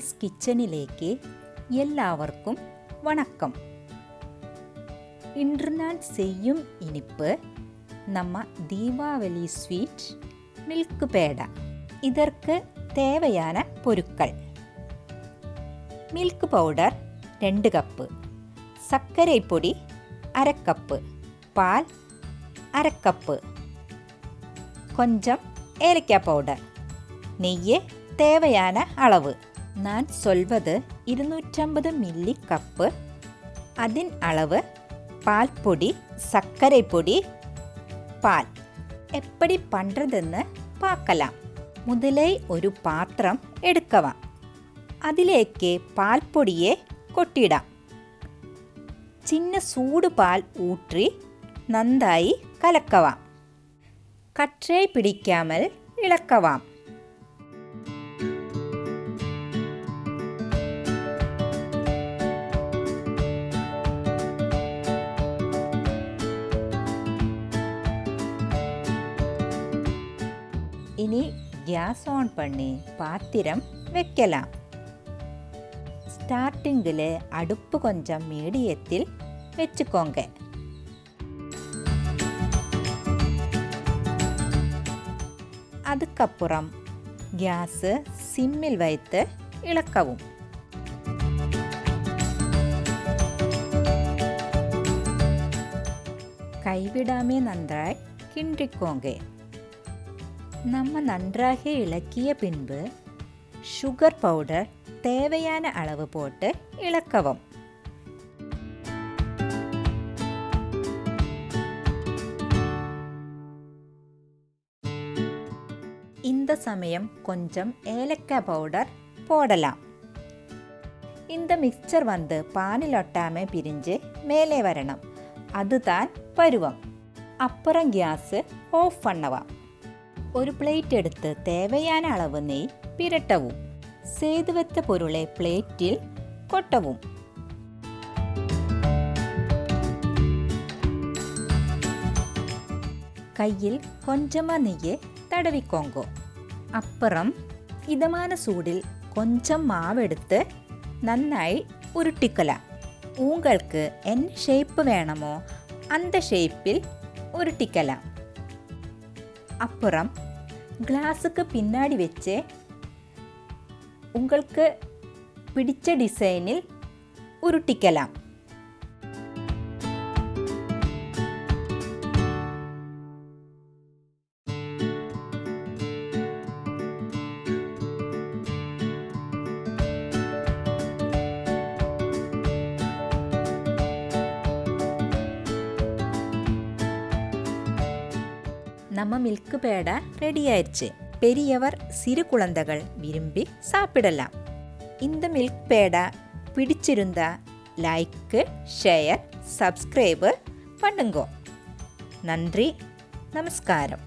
ஷீலாஸ் கிச்சனிലേക്ക് எல்லாവർക്കും வணக்கம். இன்று நான் செய்யும் இனிப்பு நம்ம தீபாவளி ஸ்வீட் மில்க் பேடா. இதற்கு தேவையான பொருட்கள்: மில்க் பவுடர் 2 கப்பு, சர்க்கரை பொடி 1/2 கப்பு, பால் 1/2 கப்பு, கொஞ்சம் ஏலக்காய் பவுடர், நெய்யே தேவையான அளவு. நான் சொல்வது 250 மில்லி கப்பு. அதன் அளவு பால் பொடி, சர்க்கரை பொடி, பால். எப்படி பண்ணுறதுன்னு பார்க்கலாம். முதலே ഒരു പാത്രം എടുക്കുക. അതിലേക്ക് പാൽപ്പൊടിയെ കൊട്ടിടാം. ചിന്ന ചൂട് പാൽ ഊറ്റി നന്നായി കലക്കുക. കട്ട പിടിക്കാமல் ഇളക്കുക. இனி கேஸ் ஆன் பண்ணி பாத்திரம் வைக்கலாம். ஸ்டார்டிங்கில் அடுப்பு கொஞ்சம் மீடியத்தில் வச்சுக்கோங்க. அதுக்கப்புறம் கேஸ் சிம்மில் வைத்து இளக்கவும். கைவிடாமே நன்றாய் கிண்டிக்கோங்க. நம்ம நன்றாக இளக்கிய பின்பு சுகர் பவுடர் தேவையான அளவு போட்டு இளக்கவும். இந்த சமயம் கொஞ்சம் ஏலக்காய் பவுடர் போடலாம். இந்த மிக்சர் வந்து பானில் ஒட்டாம பிரிஞ்சு மேலே வரணும். அதுதான் பருவம். அப்புறம் கேஸ் ஆஃப் பண்ணலாம். ஒரு பிளேட் எடுத்து தேவையான அளவு நெய் பிரட்டவும். செய்து வைத்த பொருளை பிளேட்டில் கொட்டவும். கையில் கொஞ்சமா நெய்யை தடவிக்கோங்க. அப்புறம் இதமான சூடில் கொஞ்சம் மாவு எடுத்து நன்னாയി உருட்டிக்கலாம். உங்களுக்கு என்ன ஷேப் வேணுமோ அந்த ஷேப்பில் உருட்டிக்கலாம். அப்புறம் கிளாஸுக்கு பின்னாடி வச்சு உங்களுக்கு பிடிச்ச டிசைனில் உருட்டிக்கலாம். நம்ம மில்க் பேடா ரெடி ஆயிடுச்சு. பெரியவர் சிறு குழந்தைகள் விரும்பி சாப்பிடலாம். இந்த மில்க் பேடா பிடிச்சிருந்தா லைக், ஷேர், சப்ஸ்கிரைப் பண்ணுங்க. நன்றி, நமஸ்காரம்.